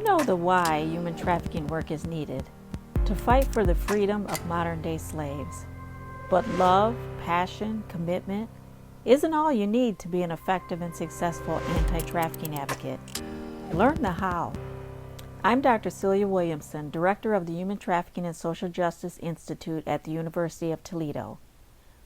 You know the why human trafficking work is needed, to fight for the freedom of modern-day slaves. But love, passion, commitment isn't all you need to be an effective and successful anti-trafficking advocate. Learn the how. I'm Dr. Celia Williamson, Director of the Human Trafficking and Social Justice Institute at the University of Toledo.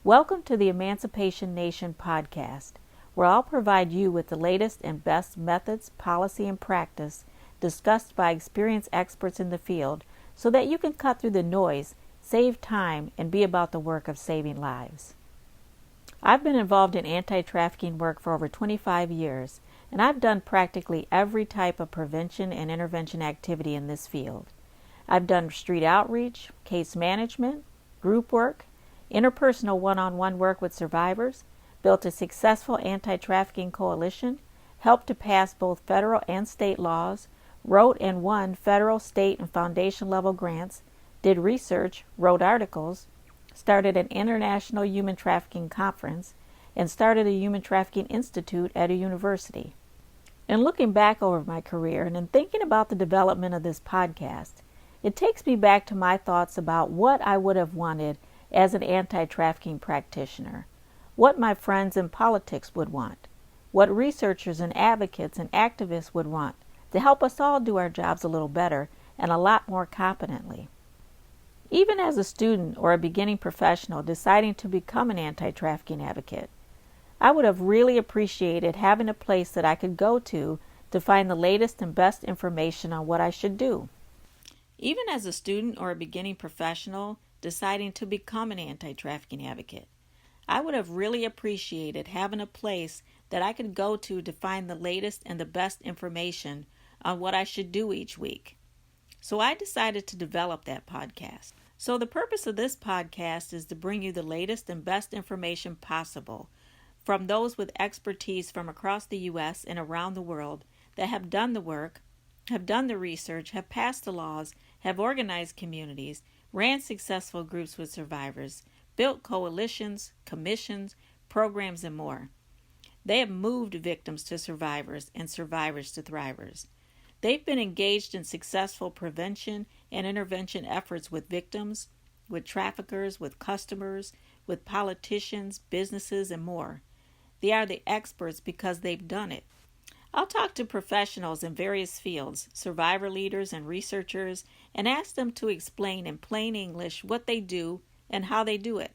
Welcome to the Emancipation Nation podcast, where I'll provide you with the latest and best methods, policy, and practice discussed by experienced experts in the field so that you can cut through the noise, save time, and be about the work of saving lives. I've been involved in anti-trafficking work for over 25 years, and I've done practically every type of prevention and intervention activity in this field. I've done street outreach, case management, group work, interpersonal one-on-one work with survivors, built a successful anti-trafficking coalition, helped to pass both federal and state laws, wrote and won federal, state, and foundation level grants, did research, wrote articles, started an international human trafficking conference, and started a human trafficking institute at a university. In looking back over my career and in thinking about the development of this podcast, it takes me back to my thoughts about what I would have wanted as an anti-trafficking practitioner, what my friends in politics would want, what researchers and advocates and activists would want to help us all do our jobs a little better and a lot more competently. Even as a student or a beginning professional deciding to become an anti-trafficking advocate, I would have really appreciated having a place that I could go to find the latest and best information on what I should do. Even as a student or a beginning professional deciding to become an anti-trafficking advocate, I would have really appreciated having a place that I could go to find the latest and the best information on what I should do each week. So I decided to develop that podcast. So the purpose of this podcast is to bring you the latest and best information possible from those with expertise from across the U.S. and around the world that have done the work, have done the research, have passed the laws, have organized communities, ran successful groups with survivors, built coalitions, commissions, programs, and more. They have moved victims to survivors and survivors to thrivers. They've been engaged in successful prevention and intervention efforts with victims, with traffickers, with customers, with politicians, businesses, and more. They are the experts because they've done it. I'll talk to professionals in various fields, survivor leaders and researchers, and ask them to explain in plain English what they do and how they do it.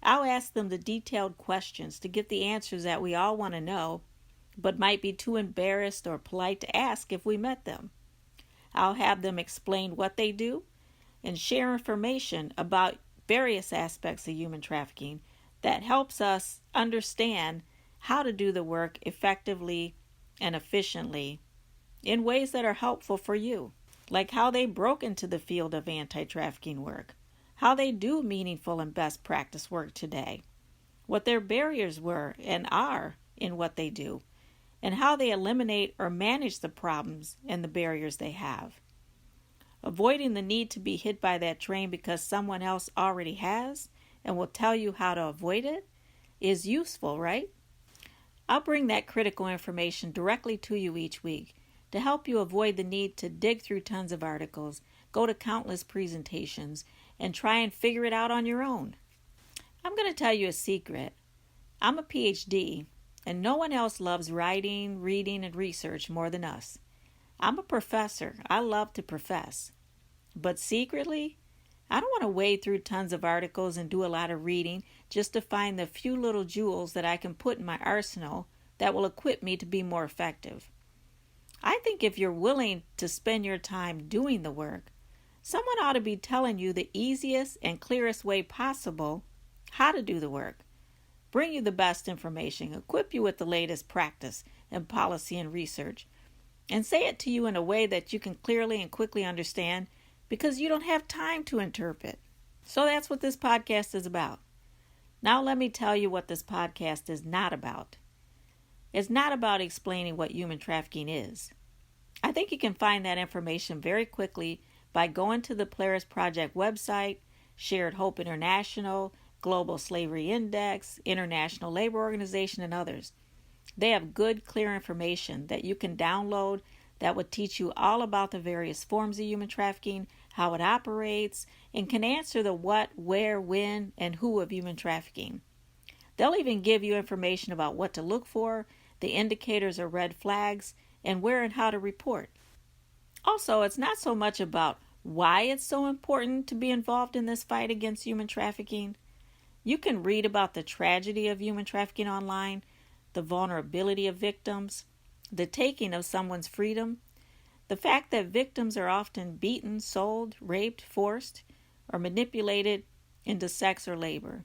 I'll ask them the detailed questions to get the answers that we all want to know, but might be too embarrassed or polite to ask if we met them. I'll have them explain what they do and share information about various aspects of human trafficking that helps us understand how to do the work effectively and efficiently in ways that are helpful for you, like how they broke into the field of anti-trafficking work, how they do meaningful and best practice work today, what their barriers were and are in what they do, and how they eliminate or manage the problems and the barriers they have. Avoiding the need to be hit by that train because someone else already has and will tell you how to avoid it is useful, right? I'll bring that critical information directly to you each week to help you avoid the need to dig through tons of articles, go to countless presentations, and try and figure it out on your own. I'm going to tell you a secret. I'm a PhD, and no one else loves writing, reading, and research more than us. I'm a professor. I love to profess. But secretly, I don't want to wade through tons of articles and do a lot of reading just to find the few little jewels that I can put in my arsenal that will equip me to be more effective. I think if you're willing to spend your time doing the work, someone ought to be telling you the easiest and clearest way possible how to do the work, bring you the best information, equip you with the latest practice and policy and research, and say it to you in a way that you can clearly and quickly understand because you don't have time to interpret. So that's what this podcast is about. Now let me tell you what this podcast is not about. It's not about explaining what human trafficking is. I think you can find that information very quickly by going to the Polaris Project website, Shared Hope International, Global Slavery Index, International Labor Organization, and others. They have good, clear information that you can download that would teach you all about the various forms of human trafficking, how it operates, and can answer the what, where, when, and who of human trafficking. They'll even give you information about what to look for, the indicators or red flags, and where and how to report. Also, it's not so much about why it's so important to be involved in this fight against human trafficking. You can read about the tragedy of human trafficking online, the vulnerability of victims, the taking of someone's freedom, the fact that victims are often beaten, sold, raped, forced, or manipulated into sex or labor.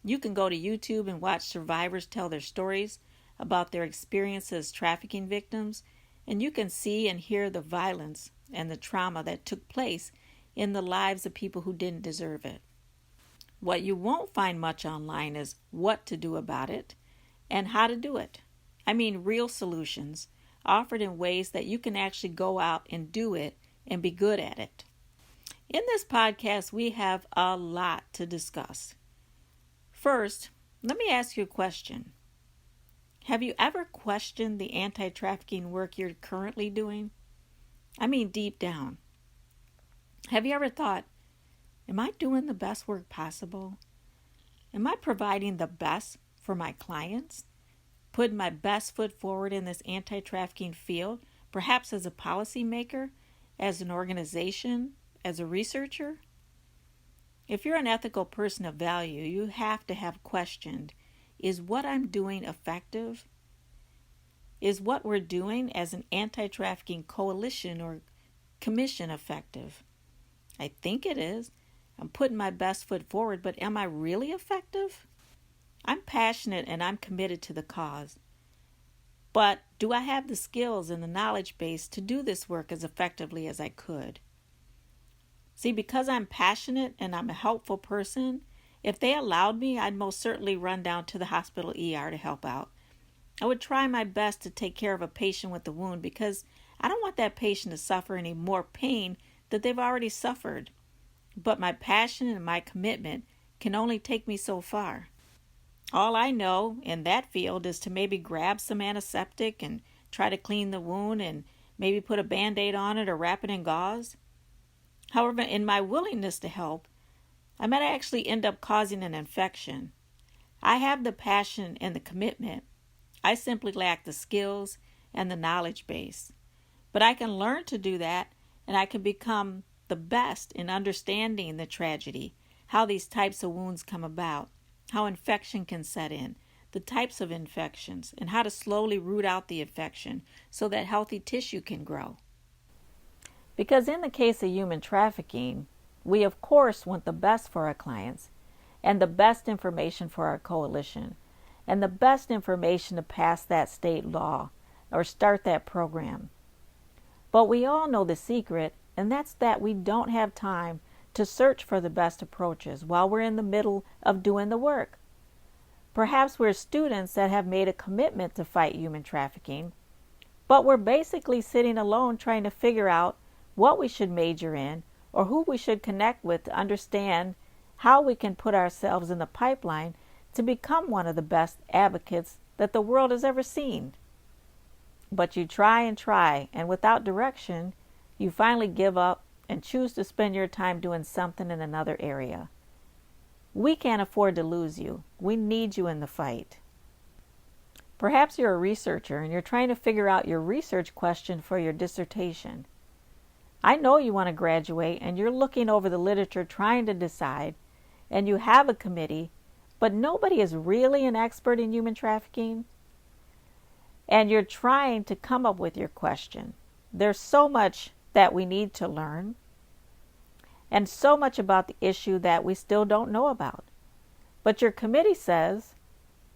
You can go to YouTube and watch survivors tell their stories about their experiences as trafficking victims, and you can see and hear the violence and the trauma that took place in the lives of people who didn't deserve it. What you won't find much online is what to do about it and how to do it. I mean, real solutions offered in ways that you can actually go out and do it and be good at it. In this podcast, we have a lot to discuss. First, let me ask you a question. Have you ever questioned the anti-trafficking work you're currently doing? I mean, deep down. Have you ever thought, am I doing the best work possible? Am I providing the best for my clients? Putting my best foot forward in this anti-trafficking field, perhaps as a policymaker, as an organization, as a researcher? If you're an ethical person of value, you have to have questioned, is what I'm doing effective? Is what we're doing as an anti-trafficking coalition or commission effective? I think it is. I'm putting my best foot forward, but am I really effective? I'm passionate and I'm committed to the cause. But do I have the skills and the knowledge base to do this work as effectively as I could? See, because I'm passionate and I'm a helpful person, if they allowed me, I'd most certainly run down to the hospital ER to help out. I would try my best to take care of a patient with a wound because I don't want that patient to suffer any more pain that they've already suffered. But my passion and my commitment can only take me so far. All I know in that field is to maybe grab some antiseptic and try to clean the wound and maybe put a Band-Aid on it or wrap it in gauze. However, in my willingness to help, I might actually end up causing an infection. I have the passion and the commitment. I simply lack the skills and the knowledge base. But I can learn to do that, and I can become the best in understanding the tragedy, how these types of wounds come about, how infection can set in, the types of infections, and how to slowly root out the infection so that healthy tissue can grow. Because in the case of human trafficking, we of course want the best for our clients and the best information for our coalition and the best information to pass that state law or start that program. But we all know the secret, and that's that we don't have time to search for the best approaches while we're in the middle of doing the work. Perhaps we're students that have made a commitment to fight human trafficking, but we're basically sitting alone trying to figure out what we should major in or who we should connect with to understand how we can put ourselves in the pipeline to become one of the best advocates that the world has ever seen. But you try, and without direction, you finally give up and choose to spend your time doing something in another area. We can't afford to lose you. We need you in the fight. Perhaps you're a researcher and you're trying to figure out your research question for your dissertation. I know you want to graduate and you're looking over the literature trying to decide, and you have a committee, but nobody is really an expert in human trafficking. And you're trying to come up with your question. There's so much that we need to learn, and so much about the issue that we still don't know about. But your committee says,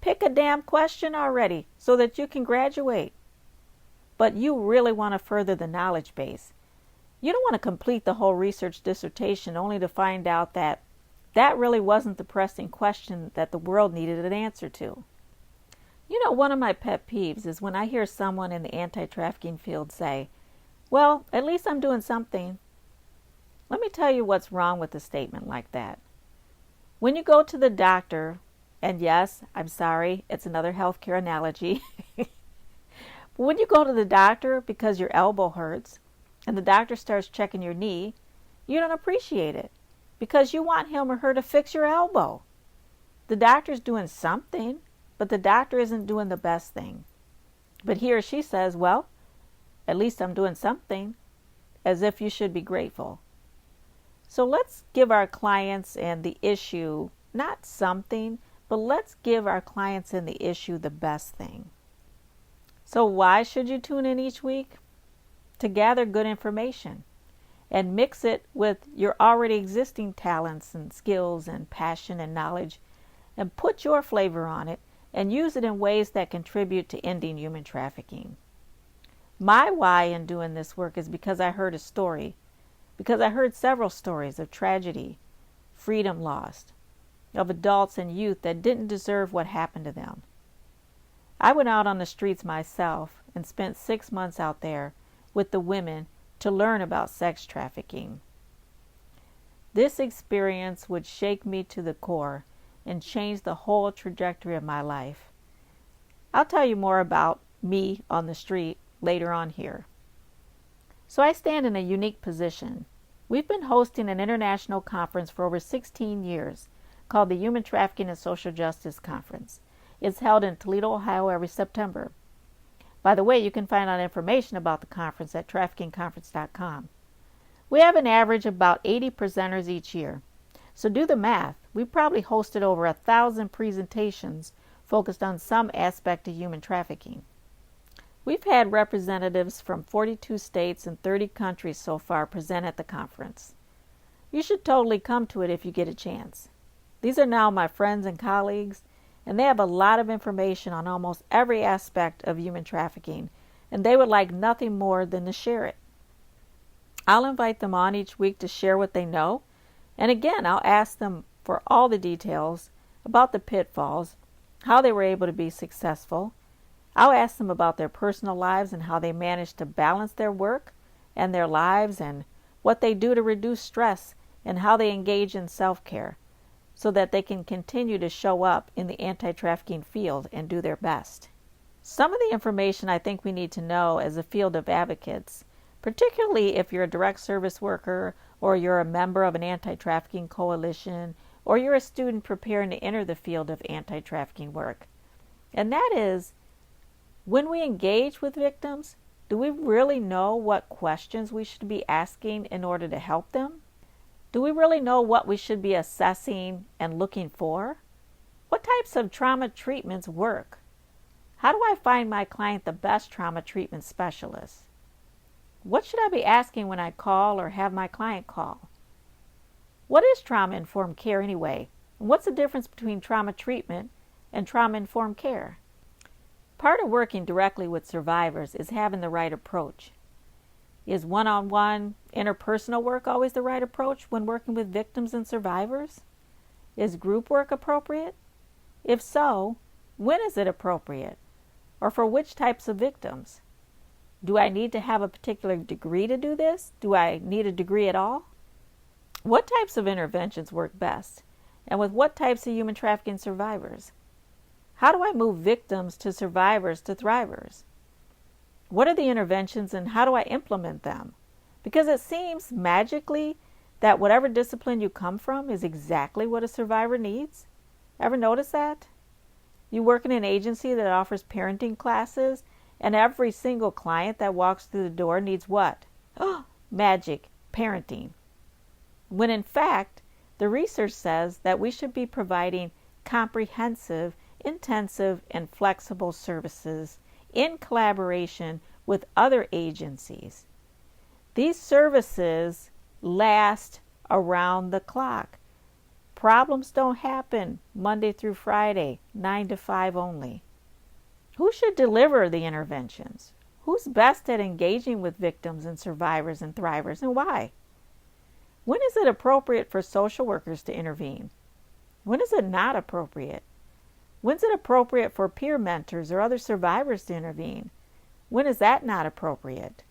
pick a damn question already so that you can graduate. But you really want to further the knowledge base. You don't want to complete the whole research dissertation only to find out that that really wasn't the pressing question that the world needed an answer to. You know, one of my pet peeves is when I hear someone in the anti-trafficking field say, well, at least I'm doing something. Let me tell you what's wrong with a statement like that. When you go to the doctor, and yes, I'm sorry, it's another healthcare analogy, When you go to the doctor because your elbow hurts and the doctor starts checking your knee, you don't appreciate it because you want him or her to fix your elbow. The doctor's doing something, but the doctor isn't doing the best thing. But he or she says, well, at least I'm doing something, as if you should be grateful. So let's give our clients and the issue not something, but let's give our clients and the issue the best thing. So why should you tune in each week? To gather good information and mix it with your already existing talents and skills and passion and knowledge and put your flavor on it and use it in ways that contribute to ending human trafficking. My why in doing this work is because I heard a story, because I heard several stories of tragedy, freedom lost, of adults and youth that didn't deserve what happened to them. I went out on the streets myself and spent 6 months out there with the women to learn about sex trafficking. This experience would shake me to the core and change the whole trajectory of my life. I'll tell you more about me on the street later on here. So I stand in a unique position. We've been hosting an international conference for over 16 years called the Human Trafficking and Social Justice Conference. It's held in Toledo, Ohio every September. By the way, you can find out information about the conference at traffickingconference.com. We have an average of about 80 presenters each year. So do the math. We probably hosted over 1,000 presentations focused on some aspect of human trafficking. We've had representatives from 42 states and 30 countries so far present at the conference. You should totally come to it if you get a chance. These are now my friends and colleagues, and they have a lot of information on almost every aspect of human trafficking, and they would like nothing more than to share it. I'll invite them on each week to share what they know, and again, I'll ask them for all the details about the pitfalls, how they were able to be successful. I'll ask them about their personal lives and how they manage to balance their work and their lives and what they do to reduce stress and how they engage in self-care so that they can continue to show up in the anti-trafficking field and do their best. Some of the information I think we need to know as a field of advocates, particularly if you're a direct service worker or you're a member of an anti-trafficking coalition or you're a student preparing to enter the field of anti-trafficking work. And that is, when we engage with victims, do we really know what questions we should be asking in order to help them? Do we really know what we should be assessing and looking for? What types of trauma treatments work? How do I find my client the best trauma treatment specialist? What should I be asking when I call or have my client call? What is trauma-informed care anyway? And what's the difference between trauma treatment and trauma-informed care? Part of working directly with survivors is having the right approach. Is one-on-one interpersonal work always the right approach when working with victims and survivors? Is group work appropriate? If so, when is it appropriate? Or for which types of victims? Do I need to have a particular degree to do this? Do I need a degree at all? What types of interventions work best? And with what types of human trafficking survivors? How do I move victims to survivors to thrivers? What are the interventions and how do I implement them? Because it seems magically that whatever discipline you come from is exactly what a survivor needs. Ever notice that? You work in an agency that offers parenting classes and every single client that walks through the door needs what? Oh, magic, parenting. When in fact, the research says that we should be providing comprehensive, intensive, and flexible services in collaboration with other agencies. These services last around the clock. Problems don't happen Monday through Friday, 9 to 5 only. Who should deliver the interventions? Who's best at engaging with victims and survivors and thrivers, and why? When is it appropriate for social workers to intervene? When is it not appropriate? When's it appropriate for peer mentors or other survivors to intervene? When is that not appropriate?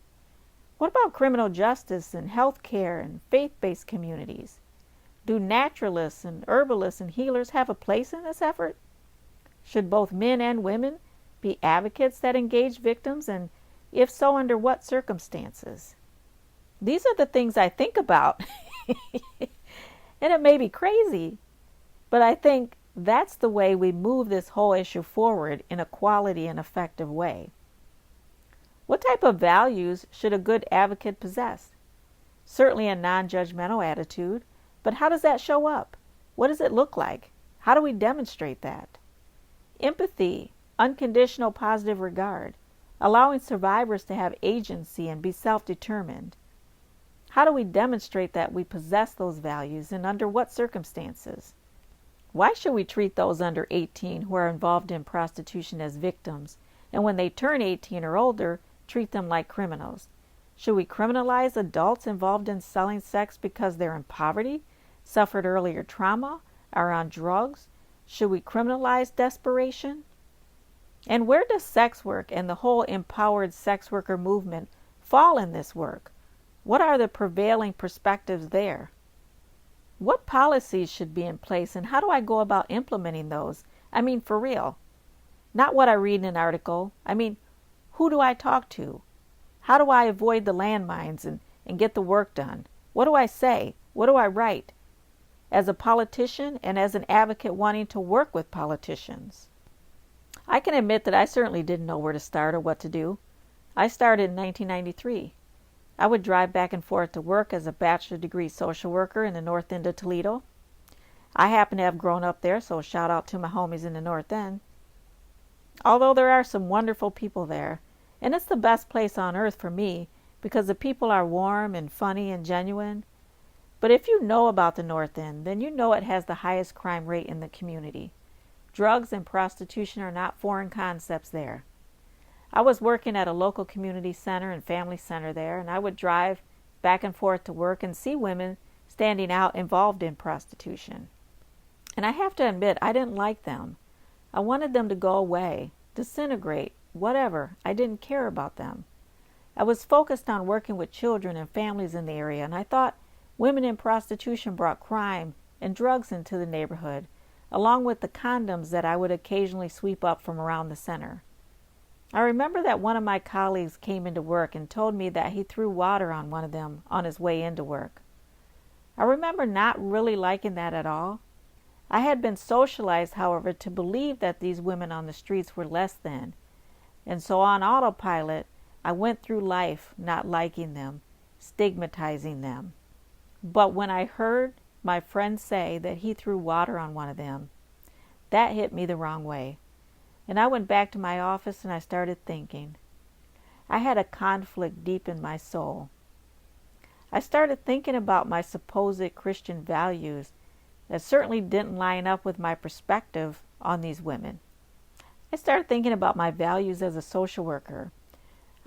What about criminal justice and health care and faith-based communities? Do naturalists and herbalists and healers have a place in this effort? Should both men and women be advocates that engage victims, and if so, under what circumstances? These are the things I think about. And it may be crazy, but I think that's the way we move this whole issue forward in a quality and effective way. What type of values should a good advocate possess? Certainly a non-judgmental attitude, but how does that show up? What does it look like? How do we demonstrate that? Empathy, unconditional positive regard, allowing survivors to have agency and be self-determined. How do we demonstrate that we possess those values, and under what circumstances? Why should we treat those under 18 who are involved in prostitution as victims, and when they turn 18 or older, treat them like criminals? Should we criminalize adults involved in selling sex because they're in poverty, suffered earlier trauma, are on drugs? Should we criminalize desperation? And where does sex work and the whole empowered sex worker movement fall in this work? What are the prevailing perspectives there? What policies should be in place, and how do I go about implementing those? I mean, for real. Not what I read in an article. I mean, who do I talk to? How do I avoid the landmines and get the work done? What do I say? What do I write? As a politician and as an advocate wanting to work with politicians. I can admit that I certainly didn't know where to start or what to do. I started in 1993. I would drive back and forth to work as a bachelor degree social worker in the North End of Toledo. I happen to have grown up there, so shout out to my homies in the North End. Although there are some wonderful people there, and it's the best place on earth for me because the people are warm and funny and genuine. But if you know about the North End, then you know it has the highest crime rate in the community. Drugs and prostitution are not foreign concepts there. I was working at a local community center and family center there, and I would drive back and forth to work and see women standing out involved in prostitution. And I have to admit, I didn't like them. I wanted them to go away, disintegrate, whatever. I didn't care about them. I was focused on working with children and families in the area, and I thought women in prostitution brought crime and drugs into the neighborhood, along with the condoms that I would occasionally sweep up from around the center. I remember that one of my colleagues came into work and told me that he threw water on one of them on his way into work. I remember not really liking that at all. I had been socialized, however, to believe that these women on the streets were less than, and so on autopilot, I went through life not liking them, stigmatizing them. But when I heard my friend say that he threw water on one of them, that hit me the wrong way. And I went back to my office and I started thinking. I had a conflict deep in my soul. I started thinking about my supposed Christian values that certainly didn't line up with my perspective on these women. I started thinking about my values as a social worker.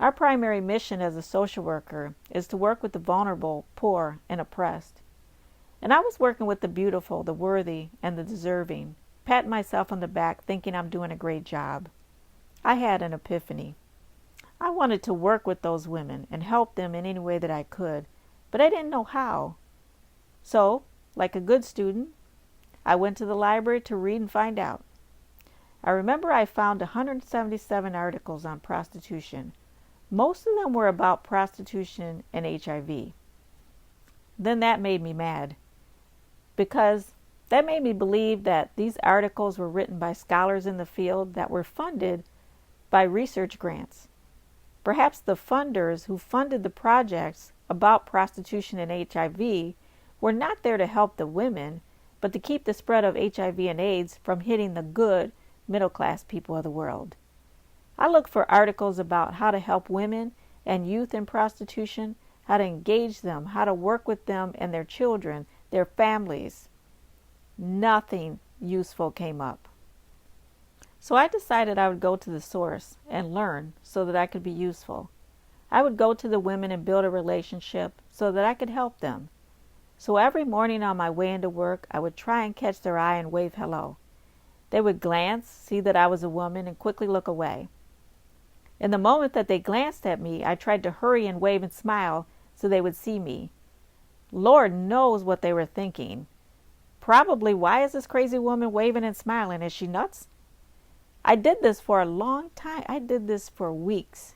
Our primary mission as a social worker is to work with the vulnerable, poor, and oppressed. And I was working with the beautiful, the worthy, and the deserving, patting myself on the back thinking I'm doing a great job. I had an epiphany. I wanted to work with those women and help them in any way that I could, but I didn't know how. So, like a good student, I went to the library to read and find out. I remember I found 177 articles on prostitution. Most of them were about prostitution and HIV. Then that made me mad, because that made me believe that these articles were written by scholars in the field that were funded by research grants. Perhaps the funders who funded the projects about prostitution and HIV were not there to help the women, but to keep the spread of HIV and AIDS from hitting the good, middle-class people of the world. I looked for articles about how to help women and youth in prostitution, how to engage them, how to work with them and their children, their families. Nothing useful came up. So I decided I would go to the source and learn so that I could be useful. I would go to the women and build a relationship so that I could help them. So every morning on my way into work, I would try and catch their eye and wave hello. They would glance, see that I was a woman, and quickly look away. In the moment that they glanced at me, I tried to hurry and wave and smile so they would see me. Lord knows what they were thinking. Probably, why is this crazy woman waving and smiling? Is she nuts? I did this for a long time. I did this for weeks.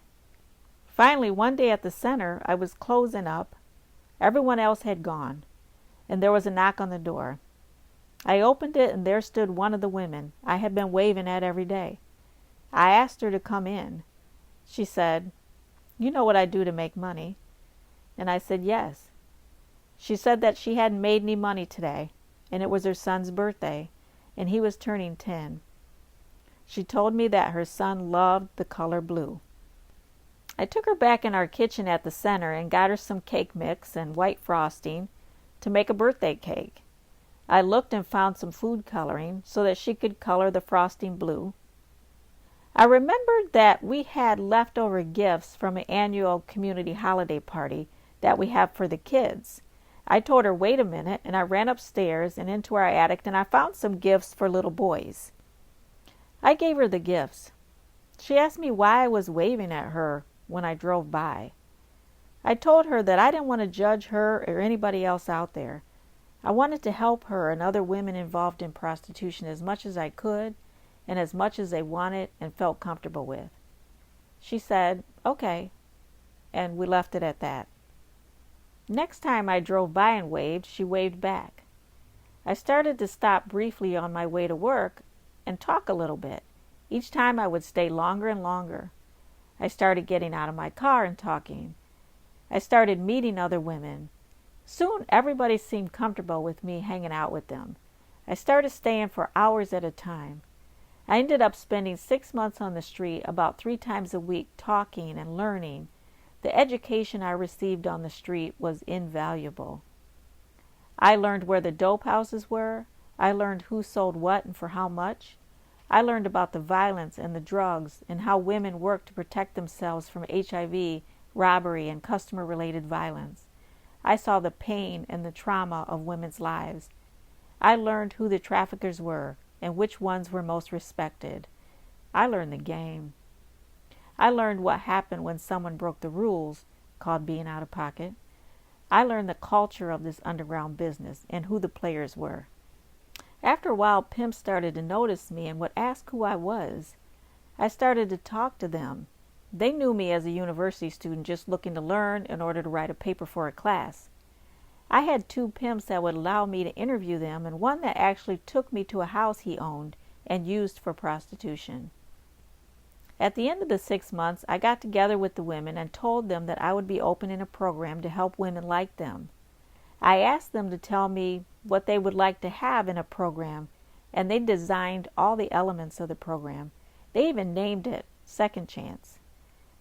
Finally, one day at the center, I was closing up. Everyone else had gone, and there was a knock on the door. I opened it, and there stood one of the women I had been waving at every day. I asked her to come in. She said, "You know what I do to make money?" And I said, "Yes." She said that she hadn't made any money today, and it was her son's birthday, and he was turning 10. She told me that her son loved the color blue. I took her back in our kitchen at the center and got her some cake mix and white frosting to make a birthday cake. I looked and found some food coloring so that she could color the frosting blue. I remembered that we had leftover gifts from an annual community holiday party that we have for the kids. I told her, "Wait a minute," and I ran upstairs and into our attic, and I found some gifts for little boys. I gave her the gifts. She asked me why I was waving at her when I drove by. I told her that I didn't want to judge her or anybody else out there. I wanted to help her and other women involved in prostitution as much as I could and as much as they wanted and felt comfortable with. She said, "Okay," and we left it at that. Next time I drove by and waved, she waved back. I started to stop briefly on my way to work and talk a little bit. Each time I would stay longer and longer. I started getting out of my car and talking. I started meeting other women. Soon everybody seemed comfortable with me hanging out with them. I started staying for hours at a time. I ended up spending 6 months on the street about 3 times a week talking and learning. The education I received on the street was invaluable. I learned where the dope houses were. I learned who sold what and for how much. I learned about the violence and the drugs and how women work to protect themselves from HIV, robbery, and customer-related violence. I saw the pain and the trauma of women's lives. I learned who the traffickers were and which ones were most respected. I learned the game. I learned what happened when someone broke the rules, called being out of pocket. I learned the culture of this underground business and who the players were. After a while, pimps started to notice me and would ask who I was. I started to talk to them. They knew me as a university student just looking to learn in order to write a paper for a class. I had 2 pimps that would allow me to interview them and one that actually took me to a house he owned and used for prostitution. At the end of the 6 months, I got together with the women and told them that I would be opening a program to help women like them. I asked them to tell me what they would like to have in a program, and they designed all the elements of the program. They even named it Second Chance.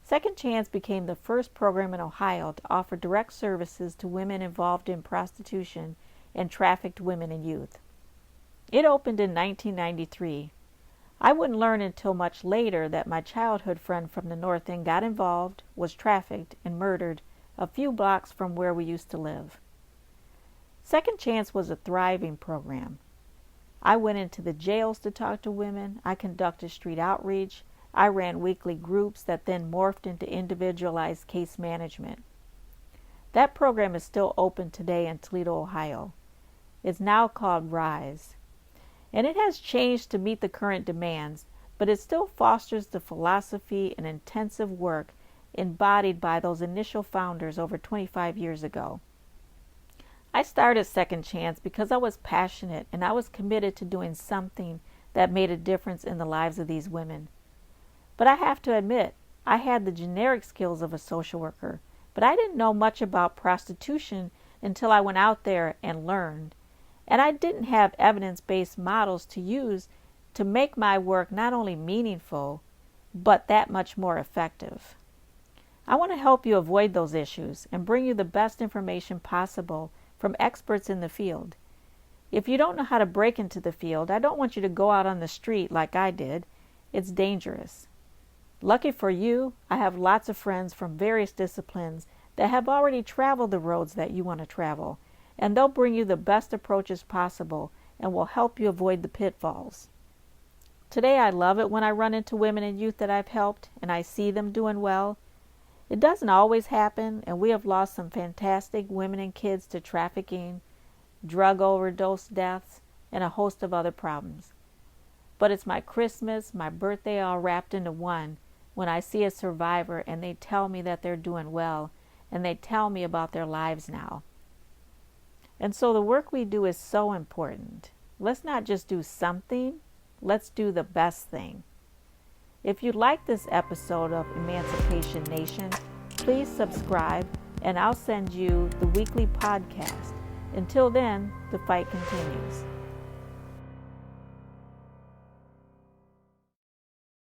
Second Chance became the first program in Ohio to offer direct services to women involved in prostitution and trafficked women and youth. It opened in 1993. I wouldn't learn until much later that my childhood friend from the North End got involved, was trafficked, and murdered a few blocks from where we used to live. Second Chance was a thriving program. I went into the jails to talk to women. I conducted street outreach. I ran weekly groups that then morphed into individualized case management. That program is still open today in Toledo, Ohio. It's now called RISE. And it has changed to meet the current demands, but it still fosters the philosophy and intensive work embodied by those initial founders over 25 years ago. I started Second Chance because I was passionate and I was committed to doing something that made a difference in the lives of these women. But I have to admit, I had the generic skills of a social worker, but I didn't know much about prostitution until I went out there and learned. And I didn't have evidence-based models to use to make my work not only meaningful, but that much more effective. I want to help you avoid those issues and bring you the best information possible from experts in the field. If you don't know how to break into the field, I don't want you to go out on the street like I did. It's dangerous. Lucky for you, I have lots of friends from various disciplines that have already traveled the roads that you want to travel, and they'll bring you the best approaches possible and will help you avoid the pitfalls. Today I love it when I run into women and youth that I've helped and I see them doing well. It doesn't always happen, and we have lost some fantastic women and kids to trafficking, drug overdose deaths, and a host of other problems. But it's my Christmas, my birthday all wrapped into one when I see a survivor and they tell me that they're doing well and they tell me about their lives now. And so the work we do is so important. Let's not just do something, let's do the best thing. If you like this episode of Emancipation Nation, please subscribe and I'll send you the weekly podcast. Until then, the fight continues.